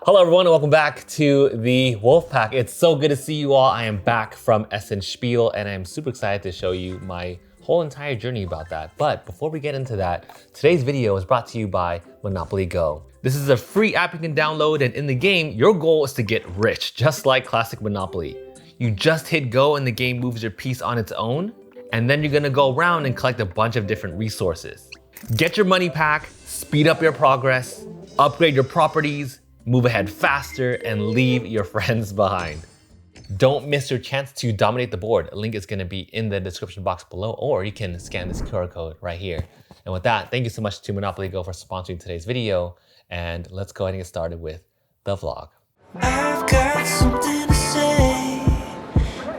Hello everyone and welcome back to the Wolfpack. It's so good to see you all. I am back from Essen Spiel and I'm super excited to show you my whole entire journey about that. But before we get into that, today's video is brought to you by Monopoly Go. This is a free app you can download, and in the game, your goal is to get rich, just like classic Monopoly. You just hit go and the game moves your piece on its own, and then you're gonna go around and collect a bunch of different resources. Get your money back, speed up your progress, upgrade your properties, move ahead faster, and leave your friends behind. Don't miss your chance to dominate the board. A link is gonna be in the description box below, or you can scan this QR code right here. And with that, thank you so much to Monopoly Go for sponsoring today's video, and let's go ahead and get started with the vlog. I've got something to say,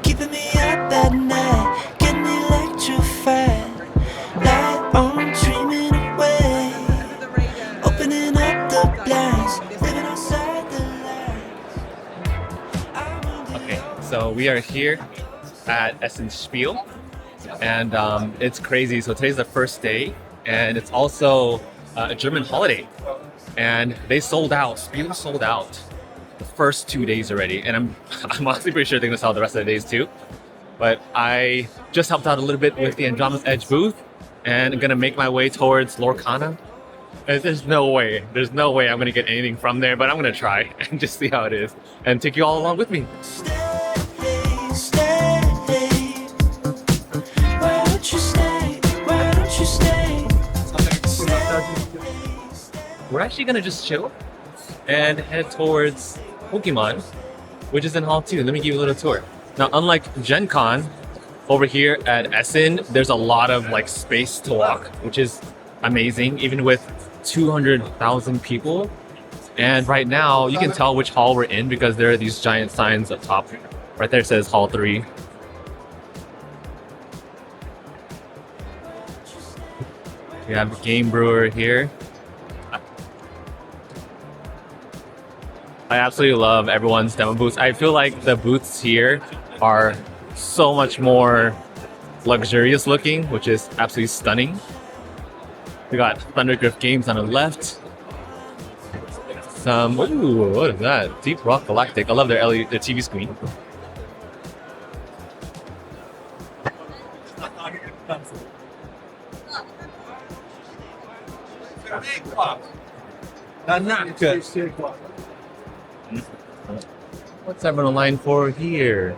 keeping me up at night, getting me electrified, light on, dreaming away, opening up the blinds, living outside the lights. Okay, so we are here at Essen Spiel, and it's crazy. So today's the first day, and it's also a German holiday, and they sold out. Spiel sold out the first 2 days already, and I'm honestly pretty sure they're gonna sell the rest of the days too. But I just helped out a little bit with the Andromeda's Edge booth, and I'm gonna make my way towards Lorcana. And there's no way I'm gonna get anything from there, but I'm gonna try and just see how it is and take you all along with me. Stay, stay, why don't you stay, why don't you stay? We're actually gonna just chill and head towards Pokemon, which is in Hall 2. Let me give you a little tour. Now, unlike Gen Con, over here at Essen, there's a lot of like space to walk, which is amazing, even with 200,000 people. And right now, you can tell which hall we're in because there are these giant signs up top. Right there says Hall 3. We have a Game Brewer here. I absolutely love everyone's demo booths. I feel like the booths here are so much more luxurious looking, which is absolutely stunning. We got Thundergriff Games on the left. Some, ooh, what is that? Deep Rock Galactic. I love their LED, their TV screen. What's everyone in line for here?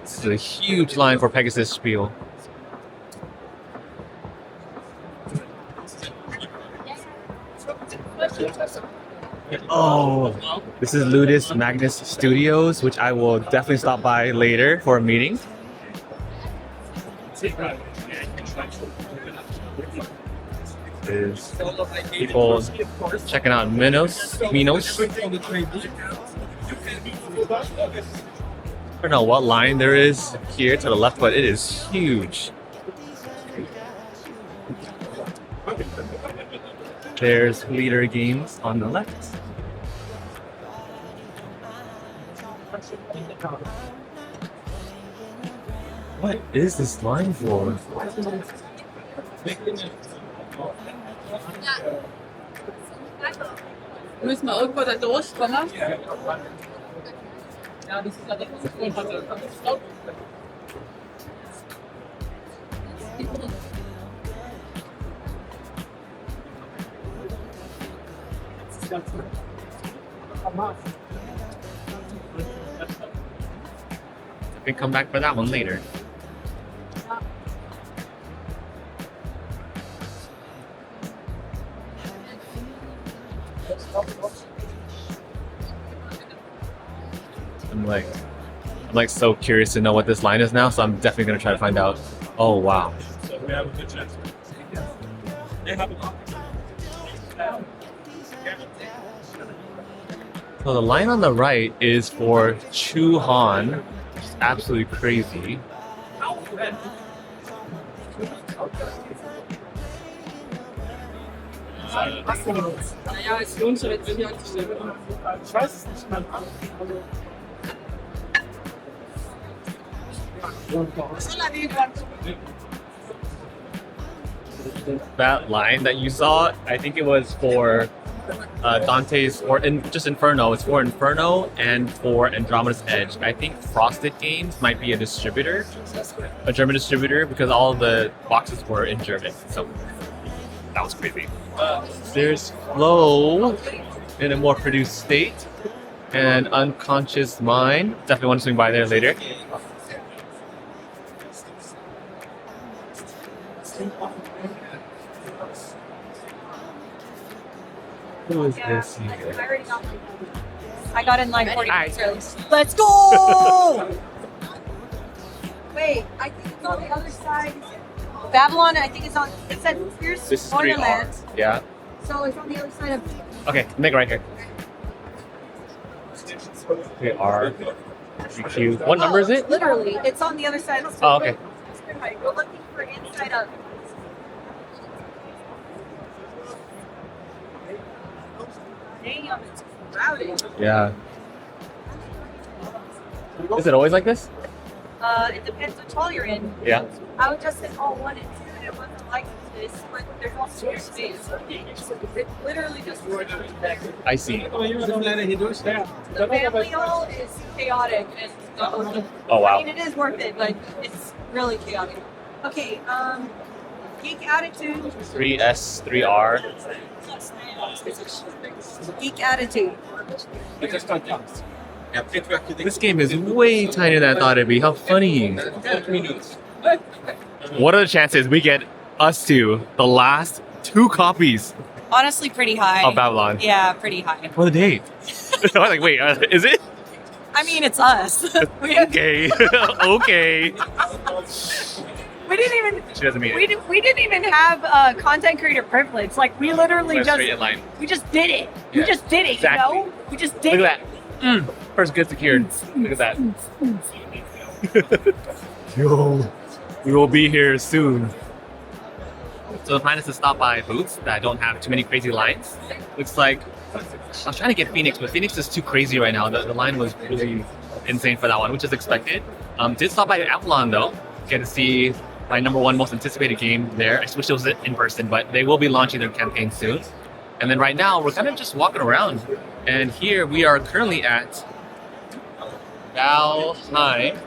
This is a huge line for Pegasus Spiel. Oh, this is Ludus Magnus Studios, which I will definitely stop by later for a meeting. There's people checking out Minos. I don't know what line there is here to the left, but it is huge. There's Leader Games on the left. What is this line for? Müssen wir irgendwo da durchkommen? Ja, das ist ja der We can come back for that one later. I'm like so curious to know what this line is now, so I'm definitely gonna try to find out. Oh wow. So the line on the right is for Chu Han, which is absolutely crazy. Naja, es lohnt sich jetzt hier anzuschauen. Ich weiß es nicht mehr. That line that you saw, I think it was for Dante's, or just Inferno. It's for Inferno and for Andromeda's Edge. I think Frosted Games might be a distributor, a German distributor, because all the boxes were in German. So that was crazy. There's Flow in a more produced state, and Unconscious Mind. Definitely want to swing by there later. Who is this? I got in line 40 minutes early. Let's go! Wait, I think it's on the other side. Babylon, I think it's on. It said here's This is Wonderland. 3R. Yeah. So it's on the other side of. Okay, make it right here. 3R. GQ. What number is it? Literally, it's on the other side. Oh, okay. We're looking for inside of. Damn, it's crowded. Yeah. Is it always like this? It depends which hall you're in. Yeah. I was just in hall 1 and 2, and it wasn't like this, but there's also more space. It's literally just. I see. The family hall is chaotic and Oh wow. I mean, it is worth it, but it's really chaotic. Okay, Geek Attitude. 3S, 3R. Geek Attitude. This game is way tinier than I thought it'd be. How funny. What are the chances we get us two, the last 2 copies Honestly, pretty high. of Babylon? Yeah, pretty high. For the date. I was like, wait, is it? I mean, it's us. Okay. Okay. We didn't even. She doesn't mean it. We didn't even have content creator privilege. Like we literally Went just straight in line. we just did it. We Yeah. just did it. Exactly. You know, we just did Look it. at that. First good secured. Look at that. Yo, we will be here soon. So the plan is to stop by booths that don't have too many crazy lines. Looks like I was trying to get Phoenix, but Phoenix is too crazy right now. The line was really insane for that one, which is expected. Did stop by Avalon though. Get to see my #1 most anticipated game there. I wish it was in person, but they will be launching their campaign soon. And then right now we're kind of just walking around, and here we are currently at Valheim,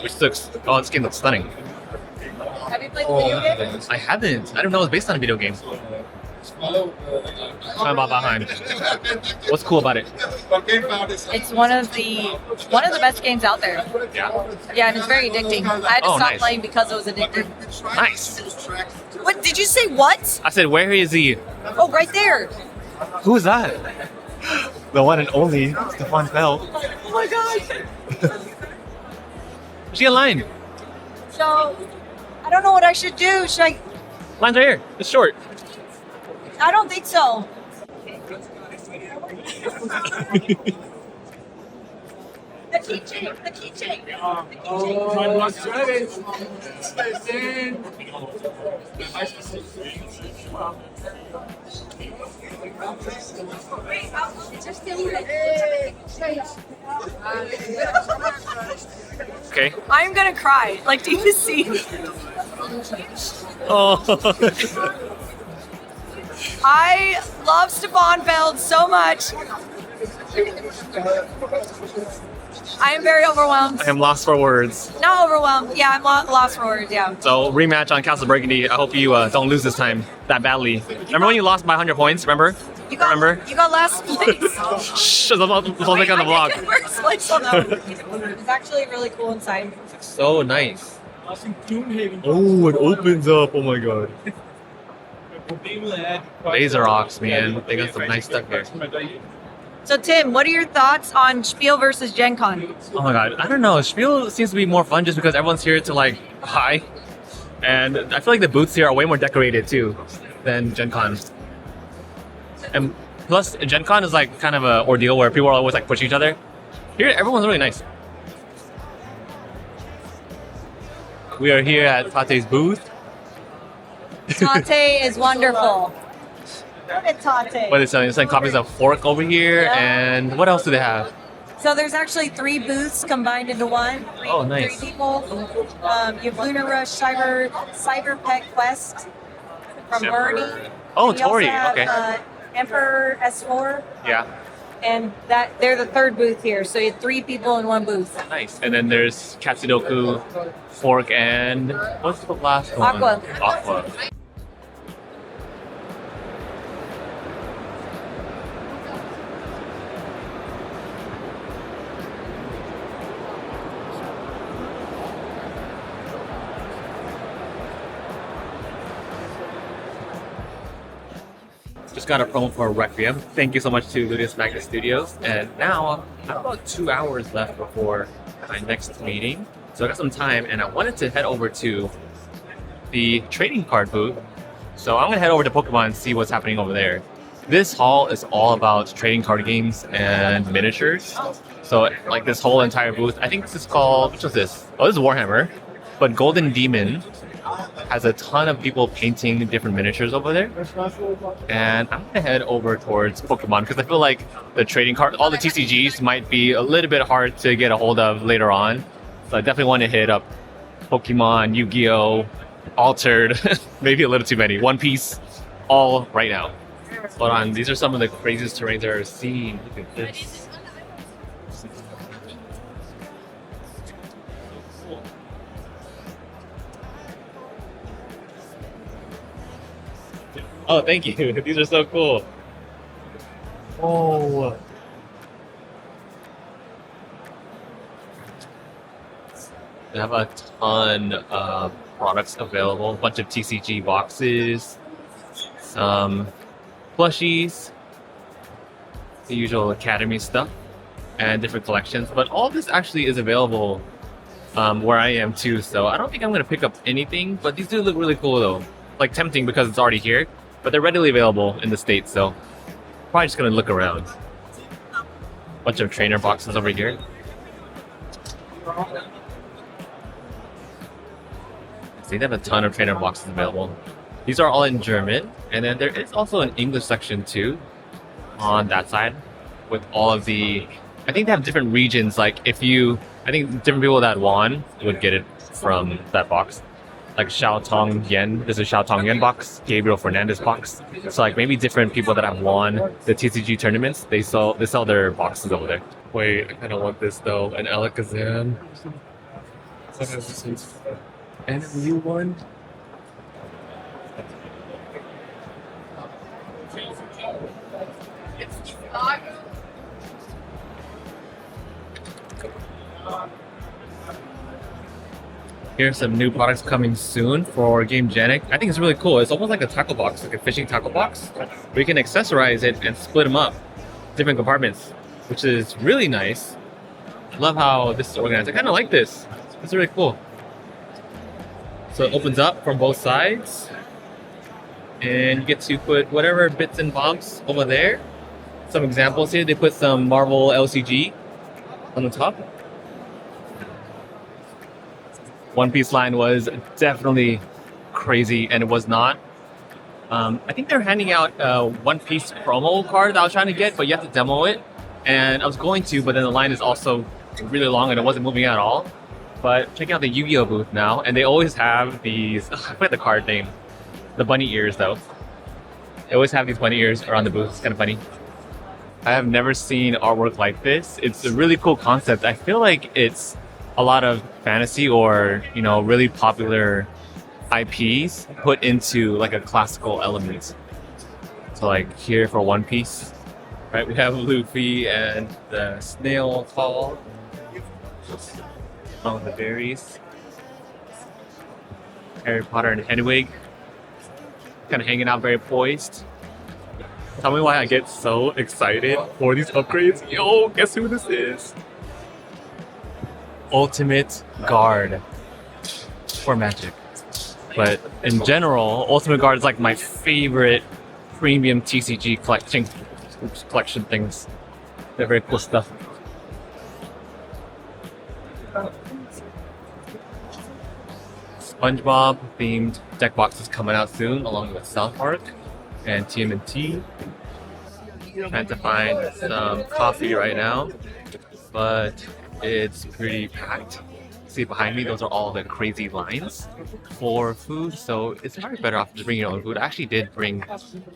which looks, oh, this game looks stunning. Have you played the video game? I haven't. I don't know it's based on a video game. Tell me about Valheim. What's cool about it? It's one of the best games out there. Yeah. Yeah, and it's very addicting. I had to Oh, stop nice. playing because it was addicting. Nice. What did you say? What? I said, where is he? Oh, right there. Who is that? The one and only Stefan Feld. Oh my god. She in line. So, I don't know what I should do. Should I? Line's right here. It's short. I don't think so. The keychain. The keychain. The keychain. Okay. I'm gonna cry. Like, do you see? Oh. I love Stefan Feld so much. I am very overwhelmed. I am lost for words. Not overwhelmed. Yeah, I'm lost for words. Yeah. So rematch on Castle Burgundy. I hope you don't lose this time that badly. Remember when you lost by 100 points? Remember? You got, Remember? You got last place. Shh, I'm on the vlog. I did first place on that one. It's actually really cool inside. So nice. Oh, it opens up. Oh my god. Laser Ox, man. They got some nice stuff here. So Tim, what are your thoughts on Spiel versus Gen Con? Oh my god. I don't know. Spiel seems to be more fun just because everyone's here to like hi. And I feel like the booths here are way more decorated too than Gen Con. And plus, Gen Con is like kind of an ordeal where people are always like pushing each other. Here, everyone's really nice. We are here at Tate's booth. Tate is wonderful. Look at Tate. What are they selling? They're selling copies of Fork over here, Yeah. and what else do they have? So there's actually 3 booths combined into one. Oh, nice. 3 people. You have Lunar Rush, Cyber Pet Quest from Bernie. Oh, We also Tori. have, Okay. Emperor S4, Yeah. and that they're the third booth here. So you had 3 people in one booth. Nice. And then there's Katsudoku, Fork, and what's the last one? Aqua. Aqua. Just got a promo for Requiem. Thank you so much to Ludius Magnus Studios. And now I have about 2 hours left before my next meeting. So I got some time and I wanted to head over to the trading card booth. So I'm gonna head over to Pokemon and see what's happening over there. This hall is all about trading card games and miniatures. So like this whole entire booth, I think this is called, which was this? Oh, this is Warhammer. But Golden Demon has a ton of people painting different miniatures over there. And I'm gonna head over towards Pokemon because I feel like the trading card, all the TCGs might be a little bit hard to get a hold of later on. So I definitely want to hit up Pokemon, Yu-Gi-Oh, Altered, maybe a little too many, One Piece, all right now. Hold on, these are some of the craziest terrains I've ever seen. Look at this. Oh, thank you. These are so cool. Oh. They have a ton of products available. A bunch of TCG boxes, some plushies, the usual Academy stuff, and different collections. But all this actually is available where I am too. So I don't think I'm going to pick up anything. But these do look really cool though. Like tempting because it's already here. But they're readily available in the States, so probably just gonna look around. Bunch of trainer boxes over here. See, they have a ton of trainer boxes available. These are all in German, and then there is also an English section too on that side with all of the. I think they have different regions. Like I think different people that won would get it from that box. Like Xiao Tong Yen, there's a Xiao Tong Yen box, Gabriel Fernandez box. So like maybe different people that have won the TCG tournaments, they sell their boxes over there. Wait, I kind of want this though, an Alakazam. And a new one. Here's some new products coming soon for Game Genic. I think it's really cool. It's almost like a tackle box, like a fishing tackle box, where you can accessorize it and split them up, different compartments, which is really nice. Love how this is organized. I kind of like this. It's really cool. So it opens up from both sides, and you get to put whatever bits and bobs over there. Some examples here. They put some Marvel LCG on the top. One Piece line was definitely crazy, and it was not. I think they're handing out a One Piece promo card that I was trying to get, but you have to demo it. And I was going to, but then the line is also really long and it wasn't moving at all. But checking out the Yu-Gi-Oh booth now, and they always have these, I forget the card name, the bunny ears though. They always have these bunny ears around the booth. It's kind of funny. I have never seen artwork like this. It's a really cool concept. I feel like it's a lot of fantasy or, you know, really popular IPs put into like a classical element. So like here for One Piece, right? We have Luffy and the snail fall along with the berries. Harry Potter and Hedwig kind of hanging out very poised. Tell me why I get so excited for these upgrades. Yo, guess who this is? Ultimate Guard for Magic. But in general, Ultimate Guard is like my favorite premium TCG collection things. They're very cool stuff. SpongeBob themed deck boxes coming out soon, along with South Park and TMNT. Trying to find some coffee right now, but it's pretty packed. See behind me, those are all the crazy lines for food. So it's probably better off just bringing your own food. I actually did bring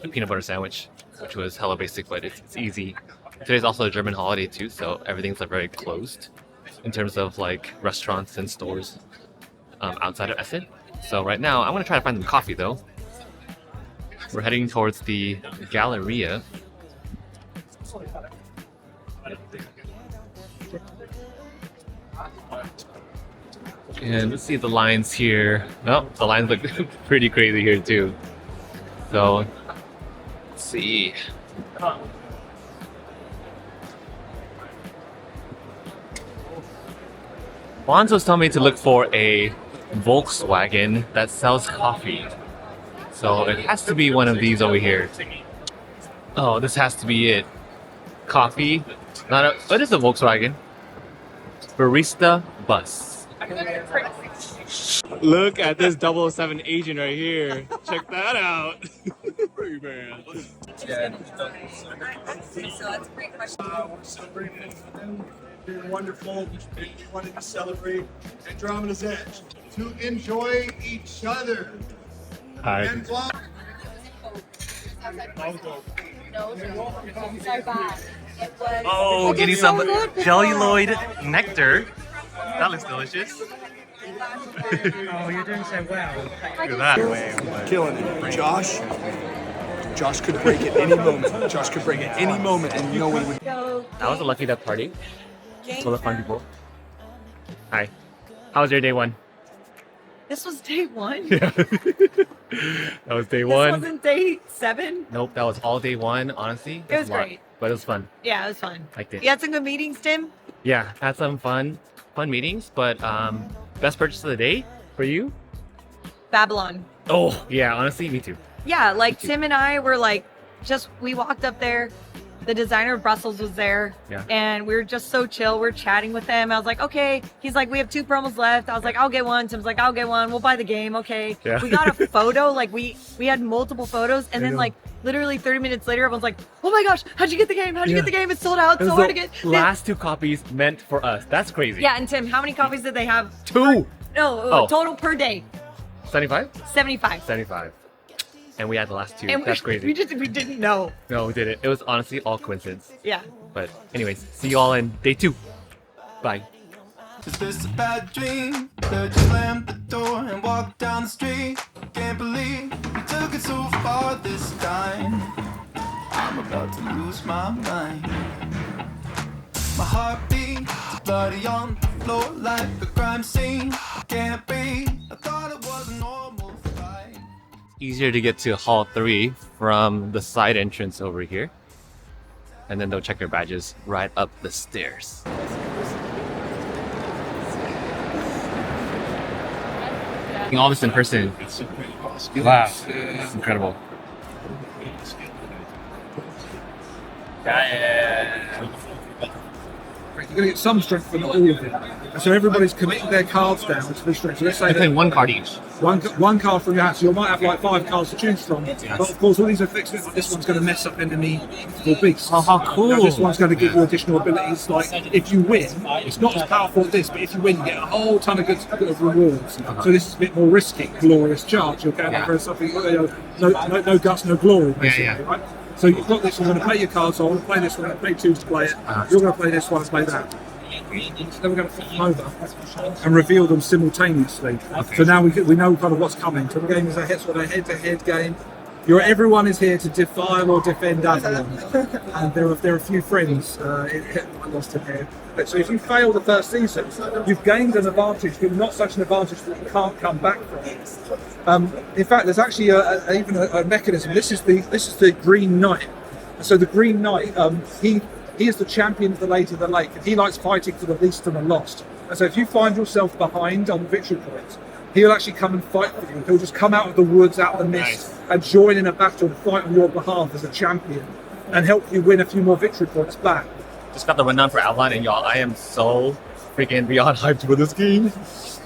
a peanut butter sandwich, which was hella basic, but it's easy. Today's also a German holiday too, so everything's like very closed in terms of like restaurants and stores outside of Essen. So right now, I'm gonna try to find some coffee though. We're heading towards the Galleria. And let's see the lines here. Oh, the lines look pretty crazy here too. So, let's see. Bonzo's telling me to look for a Volkswagen that sells coffee. So it has to be one of these over here. Oh, this has to be it. Coffee. Not a, it is a Volkswagen. Barista bus. Look at this 007 agent right here. Check that out. Pretty man. So that's a great question. Celebrating wonderful. We wanted to celebrate Andromeda's Edge. To enjoy each other. Hi. And fly. Oh, getting some celluloid nectar. That looks delicious. Oh, you're doing so well. Look at that. Killing it. Josh could break at any moment. Josh could break at any moment and no one would. That was a lucky duck party. Full of fun people. Hi. How was your day one? This was day one. Yeah. That was day This one. wasn't day 7. Nope, that was all day one, honestly. It was a lot, great. But it was fun. Yeah, it was fun. Liked it. You had some good meetings, Tim? Yeah, had some fun meetings, but best purchase of the day for you? Babylon. Oh, yeah, honestly, me too. Yeah, like too. Tim and I were like, we walked up there. The designer of Brussels was there, Yeah. and we were just so chill. We're chatting with him. I was like, okay. He's like, we have 2 promos left. I was like, I'll get one. Tim's like, I'll get one. We'll buy the game. Okay. Yeah. We got a photo. Like we had multiple photos, and then like literally 30 minutes later, everyone's like, oh my gosh, how'd you get the game? How'd you get the game? It's sold out. It's It so was hard to the get. last 2 copies meant for us. That's crazy. Yeah, and Tim, how many copies did they have? 2! No, Oh. total per day. 75? 75. 75. And we had the last 2. And That's crazy. We didn't know. No, we didn't. It was honestly all coincidence. Yeah. But anyways, see you all in day 2. Bye. Is this a bad dream? Heard you slam the door and walk down the street. Can't believe you took it so far this time. I'm about to lose my mind. My heart beats bloody on the floor like a crime scene. Can't breathe. I thought it was a normal fight. Easier to get to Hall 3 from the side entrance over here. And then they'll check your badges right up the stairs. All this in person. Wow, it's incredible. You're going to get some strength, but not all of it. And so everybody's committing their cards down to the strength. So let's say They're playing that 1 card each. one card from your hand, so you might have like 5 cards to choose from. But of course, all these are fixed. This one's going to mess up enemy or beasts. Oh, how cool. Now, this one's going to give you additional abilities. Like if you win, it's not as powerful as this, but if you win, you get a whole ton of good rewards. So this is a bit more risky. Glorious charge. You're going for something. No guts, no glory. Basically, Yeah. right? So you've got this. You're going to play your cards. So I want to play this one. I play 2 to play it. You're going to play this one and play that. Then we're going to flip them over and reveal them simultaneously. So now we know kind of what's coming. So the game is a head-to-head game. Everyone is here to defile or defend Avalon, and there are a few friends. I lost a head. So if you fail the first season, you've gained an advantage, but not such an advantage that you can't come back from. In fact, there's actually even a mechanism. This is the Green Knight. So the Green Knight, he is the champion of the Lady of the Lake, and he likes fighting for the least and the lost. And so if you find yourself behind on victory points, he'll actually come and fight for you. He'll just come out of the woods, out of the mist, and join in a battle and fight on your behalf as a champion, and help you win a few more victory points back. Just got the rundown for Avalon, and y'all, I am so freaking beyond hyped for this game.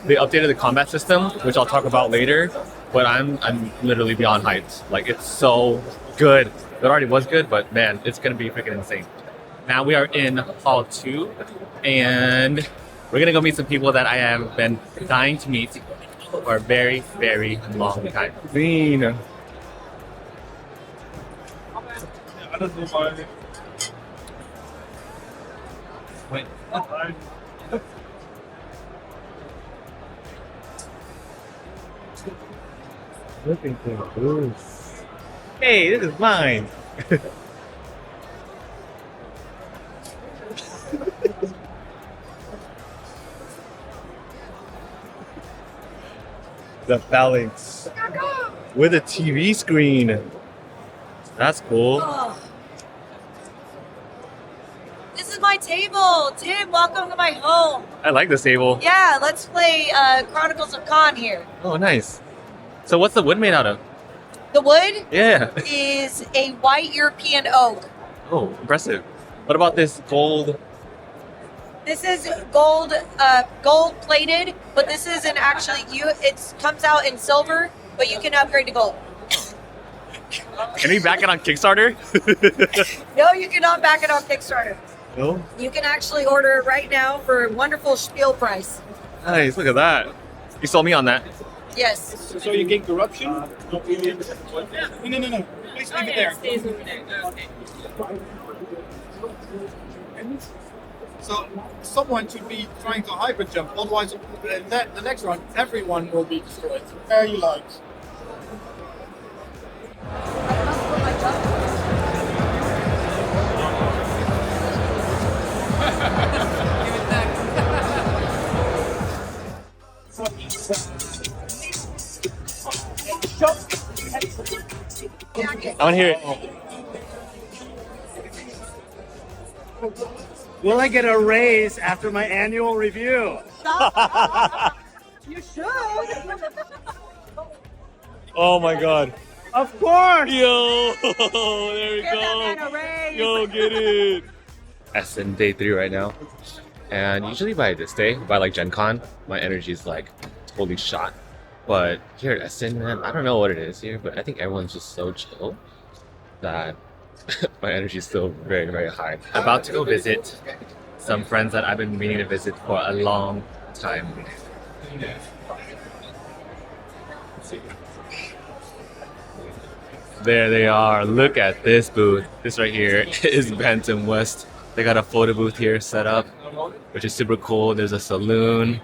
They updated the combat system, which I'll talk about later, but I'm literally beyond hyped. Like, it's so good. It already was good, but man, it's gonna be freaking insane. Now we are in Hall 2, and We're gonna go meet some people that I have been dying to meet for a very, very long time. Green. Wait. Looking for booze. Hey, this is mine. The phalanx with a TV screen. That's cool. Oh. This is my table. Tim, welcome to my home. I like this table. Yeah, let's play Chronicles of Khan here. Oh, nice. So what's the wood made out of? The wood Yeah. is a white European oak. Oh, impressive. What about this gold? This is gold, gold plated, but this isn't actually it comes out in silver, but you can upgrade to gold. Can we back it on Kickstarter? No, you cannot back it on Kickstarter. No. You can actually order it right now for a wonderful Spiel price. Nice. Look at that. You sold me on that. Yes. So you get corruption? Not really. No. Please leave it there. So someone should be trying to hyper jump, otherwise the next one everyone will be destroyed. Where you like. I want to hear it. Will I get a raise after my annual review? You should. Oh my god. Of course! Yo, there we go. Yo, get it. Essen day 3 right now. And usually by this day, by like Gen Con, my energy is like totally shot. But here at Essen, man, I don't know what it is here, but I think everyone's just so chill that my energy is still very, very high. I'm about to go visit some friends that I've been meaning to visit for a long time. Let's see. There they are. Look at this booth. This right here is Bantam West. They got a photo booth here set up, which is super cool. There's a saloon.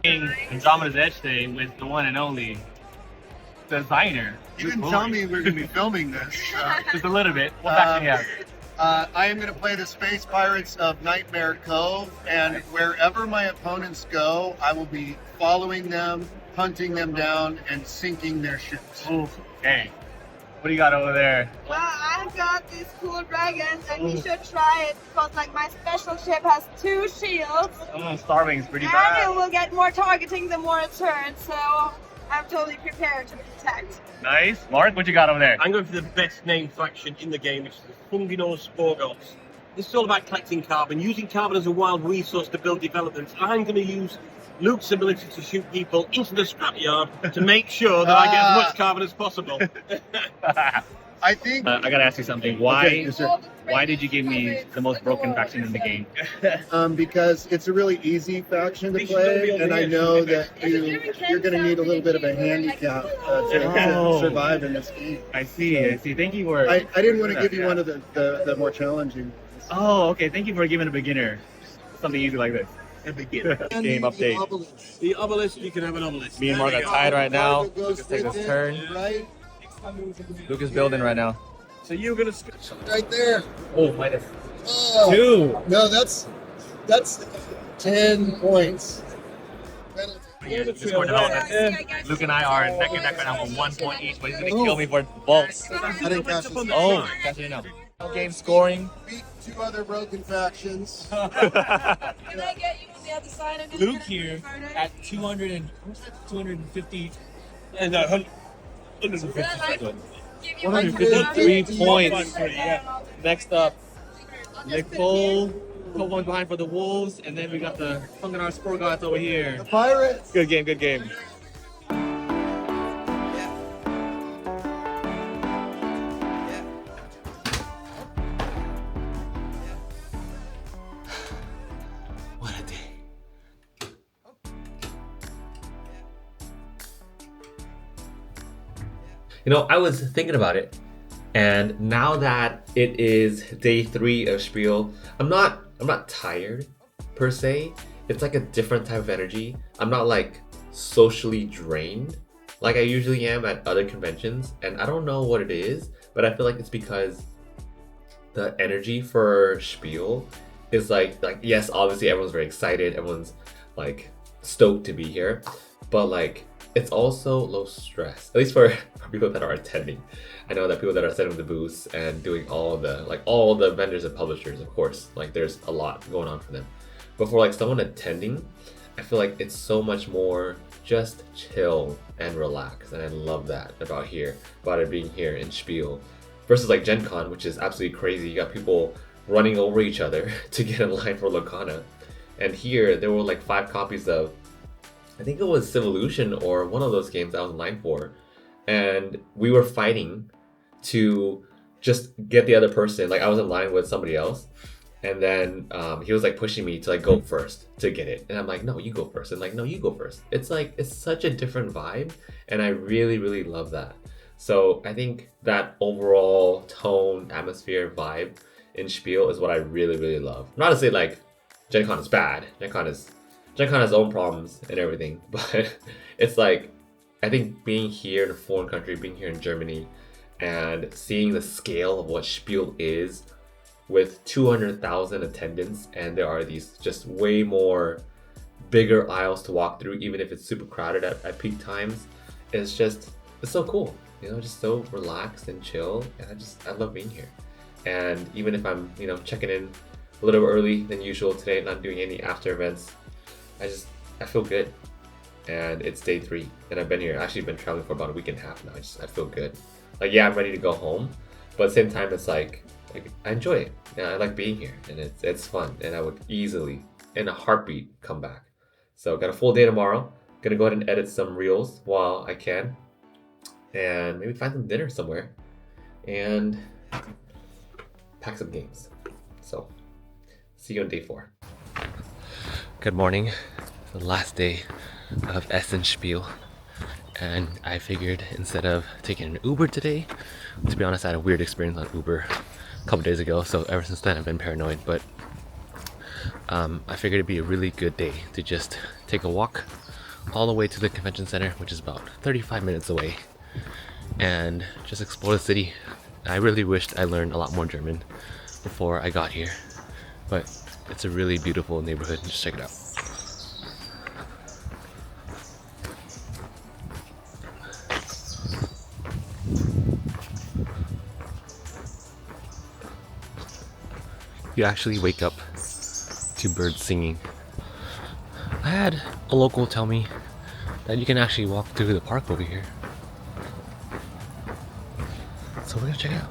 Andromeda's Edge today with the one and only designer. You didn't tell me we were going to be filming this. Just a little bit. What back do you have? I am going to play the Space Pirates of Nightmare Cove, and wherever my opponents go, I will be following them, hunting them down, and sinking their ships. Okay. What do you got over there? Well, I've got these cool dragons, and you should try it because, like, my special ship has 2 shields. Starving's pretty And bad. it will get more targeting the more it turns, so I'm totally prepared to be attacked. Nice. Mark, what you got over there? I'm going for the best named faction in the game, which is the Funginos Sporgos. This is all about collecting carbon, using carbon as a wild resource to build developments. I'm going to use Luke's ability to shoot people into the scrapyard to make sure that I get as much carbon as possible. I think I gotta ask you something. Why? Okay, yes, sir. Why did you give me the most broken faction in the game? because it's a really easy faction to play, and I know that you're going to need a little bit of a handicap to survive in this game. I see. I see. Thank you for. I didn't want to give you one of the more challenging. Oh, okay. Thank you for giving a beginner something easy like this. A beginner. Game update. The obelisk, you can have an obelisk. Me and Mark are tied right now. Lucas takes his turn. Right, Luke is building right now. So you're going to... right there. Oh, minus Oh, 2. no, that's 10 points. Discord development. Luke and I are neck and neck right now for 1 point each, but he's gonna kill me for bolts. I didn't catch this. Oh, catch it now. Game scoring. Beat 2 other broken factions. Can I get you on the other side of this? Luke here at 250... No, 150. 153 points. Yeah. Next up, Nicole. Couple points behind for the Wolves, and then we got the Funginar Sport Gods over here. The Pirates. Good game, good game. You know, I was thinking about it, and now that it is day 3 of Spiel, I'm not tired per se. It's like a different type of energy. I'm not like socially drained like I usually am at other conventions, and I don't know what it is, but I feel like it's because the energy for Spiel is like yes, obviously everyone's very excited, everyone's like stoked to be here, but like it's also low stress, at least for people that are attending. I know that people that are setting the booths and doing all the vendors and publishers, of course, like there's a lot going on for them. But for like someone attending, I feel like it's so much more just chill and relax, and I love that about it being here in Spiel. Versus like Gen Con, which is absolutely crazy. You got people running over each other to get in line for Locana. And here, there were like 5 copies of, I think it was Civolution or one of those games I was in line for. And we were fighting to just get the other person. Like I was in line with somebody else. And then he was like pushing me to like go first to get it. And I'm like, no, you go first. And like, no, you go first. It's like, it's such a different vibe. And I really, really love that. So I think that overall tone, atmosphere, vibe in Spiel is what I really, really love. Not to say like Gen Con is bad. Gen Con has its own problems and everything, but it's like, I think being here in a foreign country, being here in Germany, and seeing the scale of what Spiel is with 200,000 attendants, and there are these just way more bigger aisles to walk through, even if it's super crowded at peak times. It's so cool. You know, just so relaxed and chill, and I love being here. And even if I'm, you know, checking in a little bit early than usual today, not doing any after events, I feel good. And it's day 3, and I've actually been traveling for about a week and a half now. I feel good. Like, yeah, I'm ready to go home, but at the same time, it's like I enjoy it. Yeah, I like being here, and it's fun, and I would easily, in a heartbeat, come back. So got a full day tomorrow. Gonna go ahead and edit some reels while I can, and maybe find some dinner somewhere, and pack some games. So, see you on day 4. Good morning. The last day of Essen Spiel, and I figured instead of taking an Uber today, to be honest, I had a weird experience on Uber a couple days ago, so ever since then I've been paranoid, but I figured it'd be a really good day to just take a walk all the way to the convention center, which is about 35 minutes away, and just explore the city. I really wished I learned a lot more German before I got here, but it's a really beautiful neighborhood. Just check it out. You actually wake up to birds singing. I had a local tell me that you can actually walk through the park over here. So we're gonna check it out.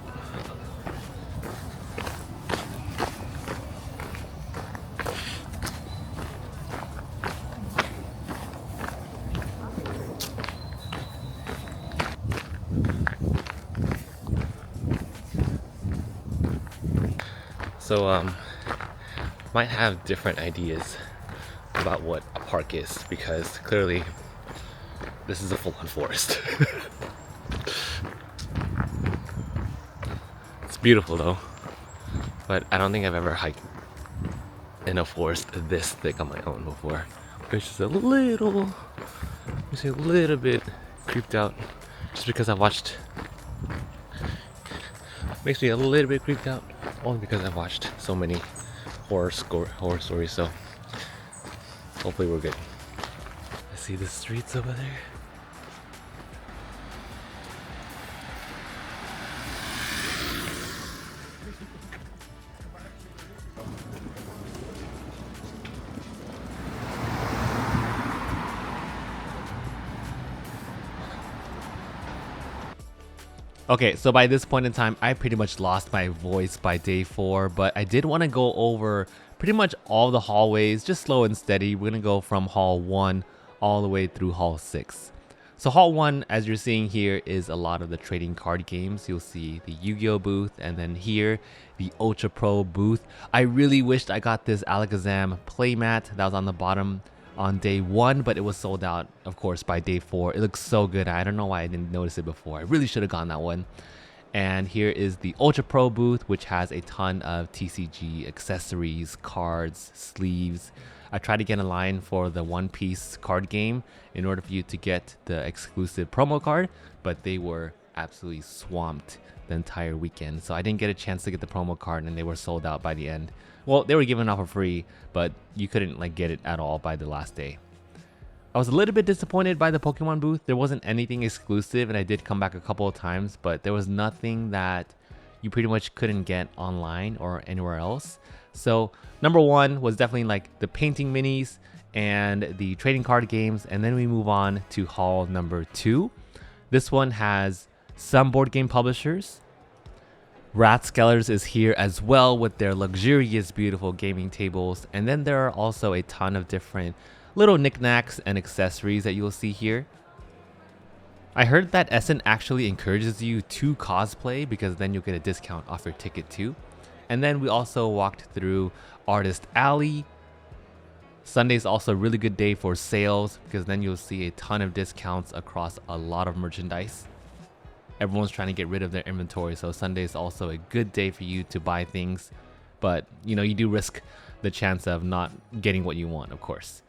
So might have different ideas about what a park is, because clearly this is a full-on forest. It's beautiful though, but I don't think I've ever hiked in a forest this thick on my own before, which is a little bit creeped out, just because I've watched, makes me a little bit creeped out, only because I've watched so many horror stories, so hopefully we're good. I see the streets over there. Okay, so by this point in time, I pretty much lost my voice by day 4, but I did want to go over pretty much all the hallways, just slow and steady. We're going to go from Hall 1 all the way through Hall 6. So Hall 1, as you're seeing here, is a lot of the trading card games. You'll see the Yu-Gi-Oh booth, and then here, the Ultra Pro booth. I really wished I got this Alakazam playmat that was on the bottom on day 1, but it was sold out, of course, by day 4. It looks so good. I don't know why I didn't notice it before. I really should have gotten that one. And here is the Ultra Pro booth, which has a ton of TCG accessories, cards, sleeves. I tried to get in line for the One Piece card game in order for you to get the exclusive promo card, but they were absolutely swamped the entire weekend. So I didn't get a chance to get the promo card, and they were sold out by the end. Well, they were given out for free, but you couldn't like get it at all by the last day. I was a little bit disappointed by the Pokemon booth. There wasn't anything exclusive, and I did come back a couple of times, but there was nothing that you pretty much couldn't get online or anywhere else. So number 1 was definitely like the painting minis and the trading card games, and then we move on to hall number 2. This one has some board game publishers. Rathskellers is here as well with their luxurious, beautiful gaming tables, and then there are also a ton of different little knickknacks and accessories that you'll see here. I heard that Essen actually encourages you to cosplay because then you'll get a discount off your ticket too. And then we also walked through Artist Alley. Sunday's also a really good day for sales because then you'll see a ton of discounts across a lot of merchandise. Everyone's trying to get rid of their inventory, so Sunday is also a good day for you to buy things. But you know, you do risk the chance of not getting what you want, of course.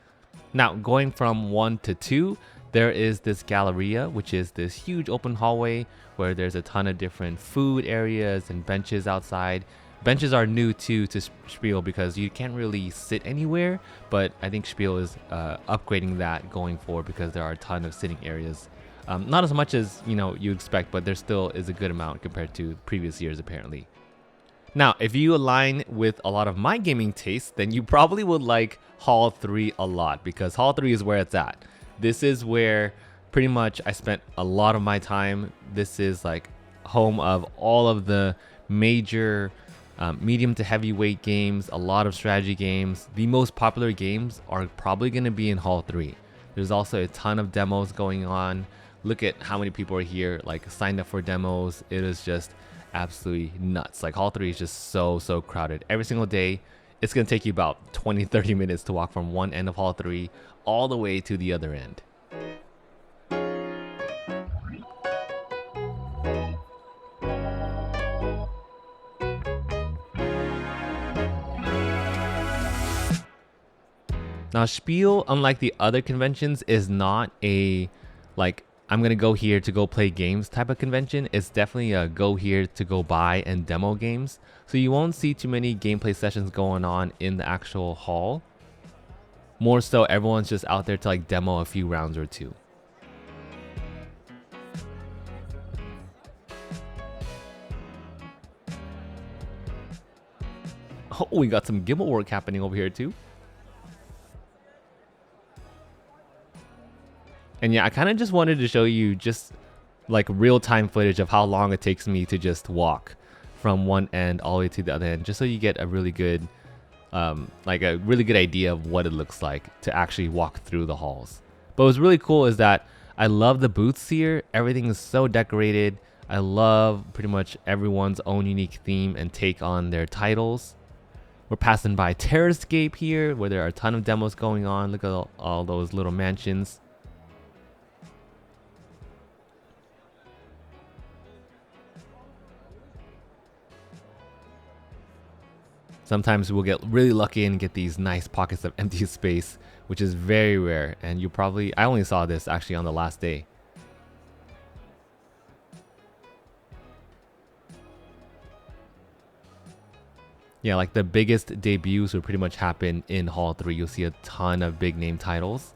Now, going from 1 to 2, there is this Galleria, which is this huge open hallway where there's a ton of different food areas and benches outside. Benches are new too to Spiel because you can't really sit anywhere, but I think Spiel is upgrading that going forward because there are a ton of sitting areas. Not as much as you expect, but there still is a good amount compared to previous years apparently. Now, if you align with a lot of my gaming tastes, then you probably would like Hall 3 a lot because Hall 3 is where it's at. This is where pretty much I spent a lot of my time. This is like home of all of the major medium to heavyweight games, a lot of strategy games. The most popular games are probably going to be in Hall 3. There's also a ton of demos going on. Look at how many people are here, like signed up for demos. It is just absolutely nuts. Like Hall 3 is just so crowded. Every single day, it's going to take you about 20-30 minutes to walk from one end of Hall 3 all the way to the other end. Now, Spiel, unlike the other conventions, is not a like I'm gonna go here to go play games type of convention. It's definitely a go here to go buy and demo games. So you won't see too many gameplay sessions going on in the actual hall. More so, everyone's just out there to like demo a few rounds or two. Oh, we got some gimbal work happening over here too. And yeah, I kind of just wanted to show you just like real-time footage of how long it takes me to just walk from one end all the way to the other end, just so you get a really good idea of what it looks like to actually walk through the halls. But what's really cool is that I love the booths here. Everything is so decorated. I love pretty much everyone's own unique theme and take on their titles. We're passing by Terrascape here, where there are a ton of demos going on. Look at all those little mansions. Sometimes we'll get really lucky and get these nice pockets of empty space, which is very rare. And I only saw this actually on the last day. Yeah, like the biggest debuts will pretty much happen in Hall 3. You'll see a ton of big name titles.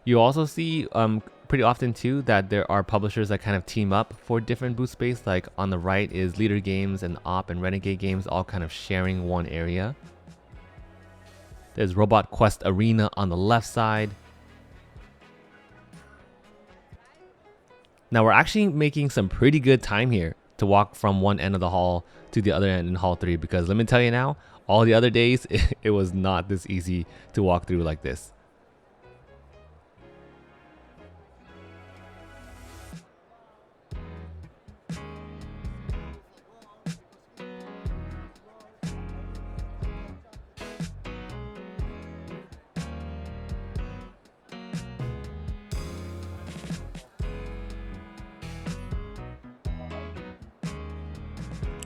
You also see pretty often too that there are publishers that kind of team up for different booth space. Like on the right is Leader Games and Op and Renegade Games, all kind of sharing one area. There's Robot Quest Arena on the left side. Now we're actually making some pretty good time here. to walk from one end of the hall to the other end in hall 3, because let me tell you now, all the other days it was not this easy to walk through like this.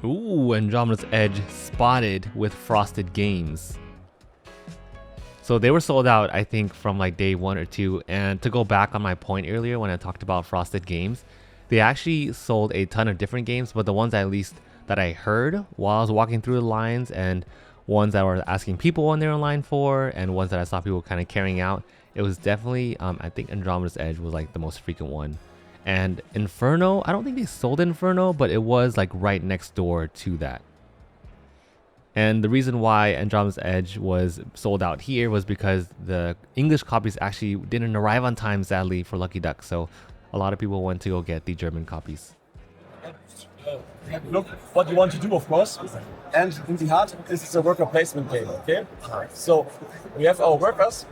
Ooh, Andromeda's Edge spotted with Frosted Games. So they were sold out, I think, from like day 1 or 2. And to go back on my point earlier when I talked about Frosted Games, they actually sold a ton of different games, but the ones at least that I heard while I was walking through the lines, and ones that I was asking people when they were in line for, and ones that I saw people kind of carrying out, it was definitely, I think Andromeda's Edge was like the most frequent one. And Inferno, I don't think they sold Inferno, but it was like right next door to that. And the reason why Andromeda's Edge was sold out here was because the English copies actually didn't arrive on time, sadly, for Lucky Duck. So a lot of people went to go get the German copies. Look what you want to do, of course. And in the heart, this is a worker placement game, okay? So we have our workers,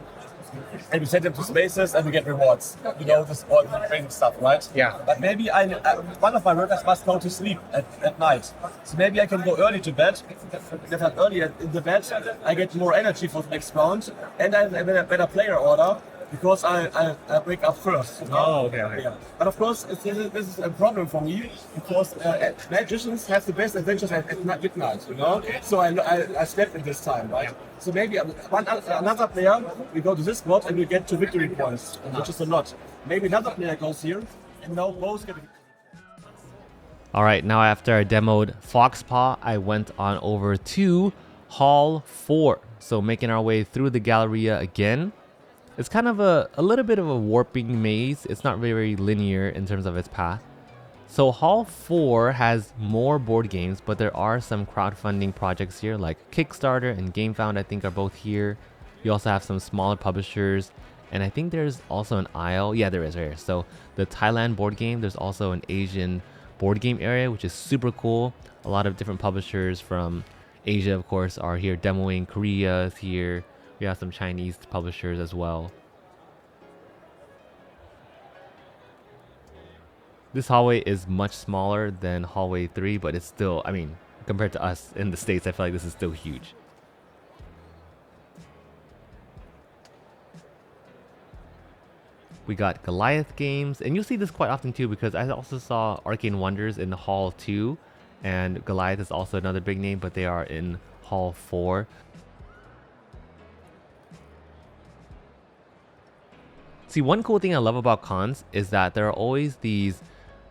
and we send them to spaces and we get rewards. You know, this all the training stuff, right? Yeah. But maybe one of my workers must go to sleep at night. So maybe I can go early to bed. If I'm early in the bed, I get more energy for the next round, and I have a better player order because I wake up first. You know? Oh, okay. Yeah. But of course, this is a problem for me because magicians have the best adventures at midnight, you know? So I slept in this time, right? So maybe another player, we go to this spot and we get 2 victory points, which is a lot. Maybe another player goes here and now both get a victory. Alright, now after I demoed Foxpaw, I went on over to Hall 4. So making our way through the Galleria again. It's kind of a little bit of a warping maze. It's not very linear in terms of its path. So Hall 4 has more board games, but there are some crowdfunding projects here like Kickstarter and GameFound, I think, are both here. You also have some smaller publishers, and I think there's also an aisle. Yeah, there is right here. So the Thailand board game, there's also an Asian board game area, which is super cool. A lot of different publishers from Asia, of course, are here demoing. Korea is here. We have some Chinese publishers as well. This hallway is much smaller than hallway 3, but it's still, I mean, compared to us in the States, I feel like this is still huge. We got Goliath games, and you'll see this quite often too, because I also saw Arcane Wonders in Hall 2, and Goliath is also another big name, but they are in Hall 4. See, one cool thing I love about cons is that there are always these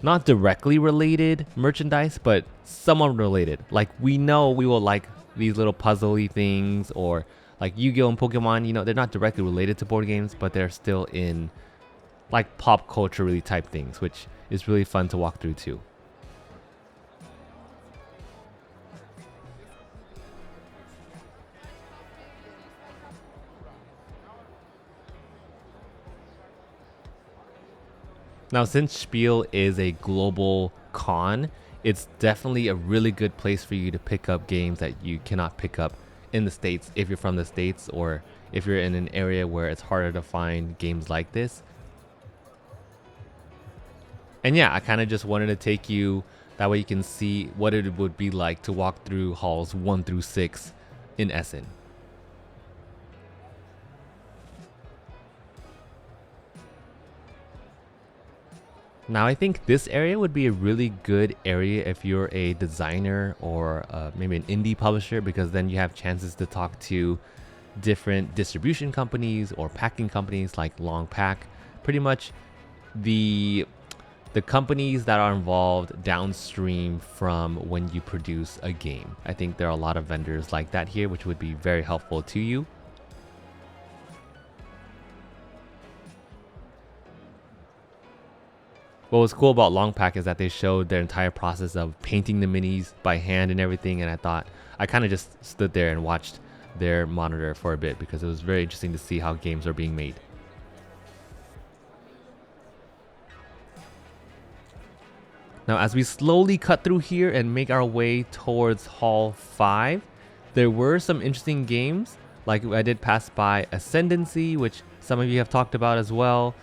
not directly related merchandise, but somewhat related. Like, we know we will like these little puzzly things, or like Yu-Gi-Oh! And Pokemon, you know, they're not directly related to board games, but they're still in like pop culture really type things, which is really fun to walk through too. Now, since Spiel is a global con, it's definitely a really good place for you to pick up games that you cannot pick up in the States if you're from the States, or if you're in an area where it's harder to find games like this. And yeah, I kind of just wanted to take you, that way you can see what it would be like to walk through halls 1 through 6 in Essen. Now, I think this area would be a really good area if you're a designer or maybe an indie publisher, because then you have chances to talk to different distribution companies or packing companies like Long Pack. Pretty much the companies that are involved downstream from when you produce a game. I think there are a lot of vendors like that here, which would be very helpful to you. What was cool about Long Pack is that they showed their entire process of painting the minis by hand and everything, and I thought, I kind of just stood there and watched their monitor for a bit because it was very interesting to see how games are being made. Now, as we slowly cut through here and make our way towards Hall 5, there were some interesting games. Like I did pass by Ascendancy, which some of you have talked about as well.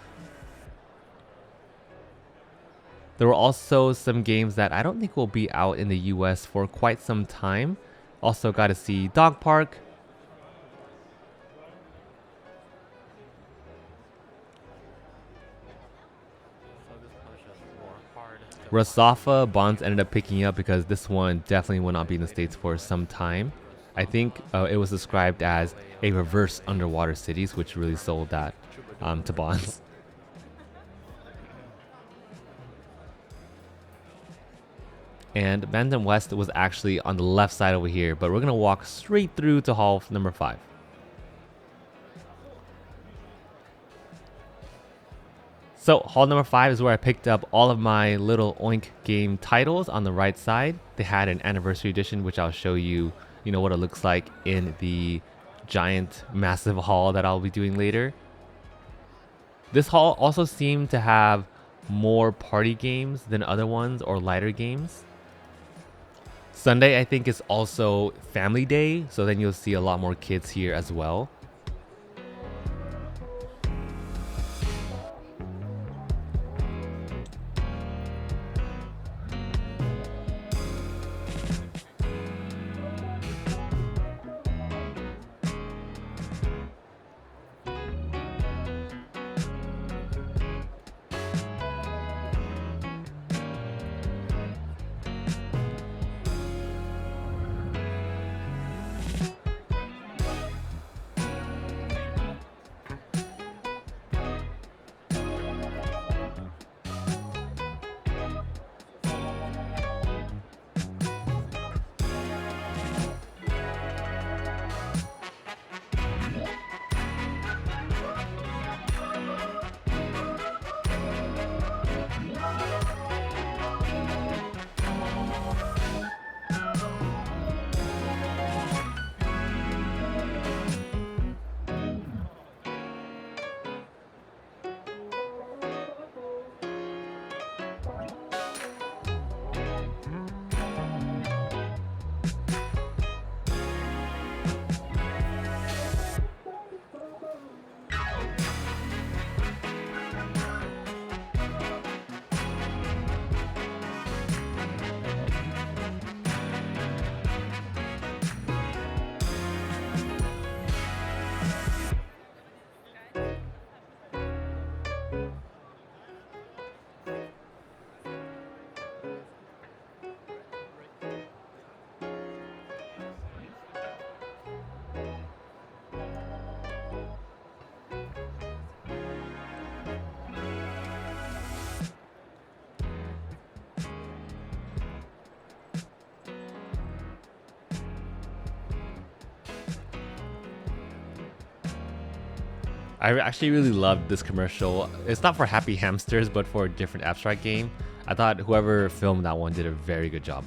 There were also some games that I don't think will be out in the US for quite some time. Also got to see Dog Park. Rasafa Bonds ended up picking up because this one definitely will not be in the States for some time. I think it was described as a reverse Underwater Cities, which really sold that to Bonds. And Bantam West was actually on the left side over here, but we're going to walk straight through to Hall number 5. So Hall number 5 is where I picked up all of my little Oink game titles on the right side. They had an anniversary edition, which I'll show you, what it looks like in the giant, massive hall that I'll be doing later. This hall also seemed to have more party games than other ones or lighter games. Sunday, I think, is also family day, so then you'll see a lot more kids here as well. I actually really loved this commercial. It's not for Happy Hamsters, but for a different abstract game. I thought whoever filmed that one did a very good job.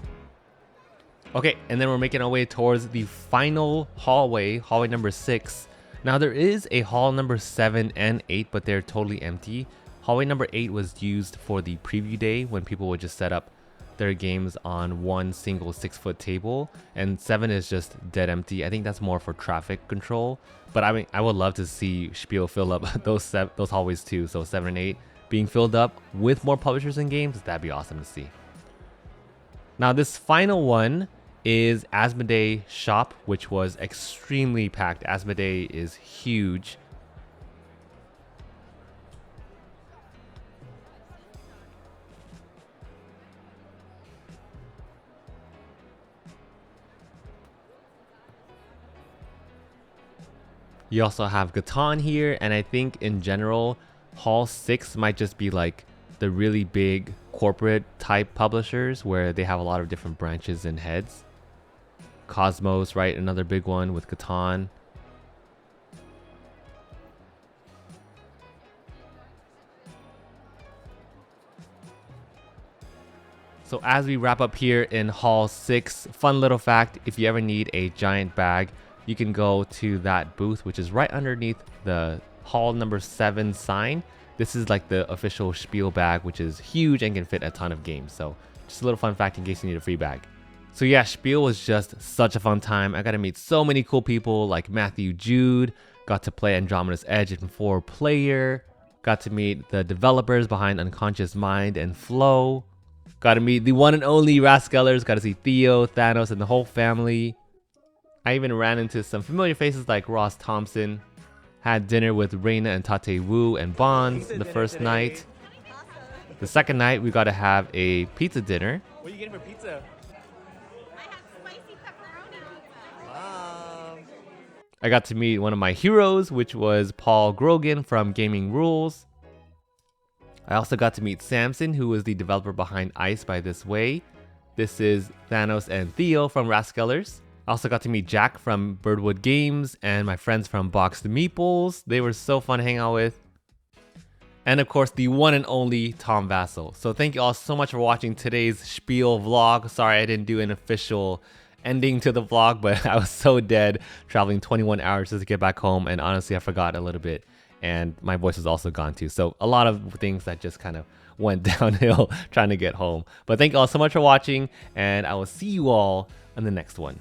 Okay, and then we're making our way towards the final hallway number 6. Now there is a hall number 7 and 8, but they're totally empty. Hallway number 8 was used for the preview day when people would just set up their games on one single 6-foot table, and 7 is just dead empty. I think that's more for traffic control, but I mean, I would love to see Spiel fill up those hallways too. So 7 and 8 being filled up with more publishers and games, that'd be awesome to see. Now this final one is Asmodee Shop, which was extremely packed. Asmodee is huge. You also have Catan here, and I think in general, Hall 6 might just be like the really big corporate type publishers where they have a lot of different branches and heads. Cosmos, right? Another big one with Catan. So as we wrap up here in Hall 6, fun little fact, if you ever need a giant bag, you can go to that booth, which is right underneath the Hall number 7 sign. This is like the official Spiel bag, which is huge and can fit a ton of games. So just a little fun fact in case you need a free bag. So yeah, Spiel was just such a fun time. I got to meet so many cool people like Matthew Jude, got to play Andromeda's Edge in 4-player, got to meet the developers behind Unconscious Mind and Flow, got to meet the one and only Raskellers, got to see Theo, Thanos, and the whole family. I even ran into some familiar faces like Ross Thompson, had dinner with Reina and Tate Wu and Bonds the first night. The second night, we got to have a pizza dinner. What are you getting for pizza? I got to meet one of my heroes, which was Paul Grogan from Gaming Rules. I also got to meet Samson, who was the developer behind Ice by This Way. This is Thanos and Theo from Raskellers. I also got to meet Jack from Birdwood Games and my friends from Boxed Meeples. They were so fun to hang out with. And of course, the one and only Tom Vassell. So thank you all so much for watching today's Spiel vlog. Sorry I didn't do an official ending to the vlog, but I was so dead traveling 21 hours just to get back home, and honestly I forgot a little bit, and my voice was also gone too. So a lot of things that just kind of went downhill trying to get home. But thank you all so much for watching, and I will see you all in the next one.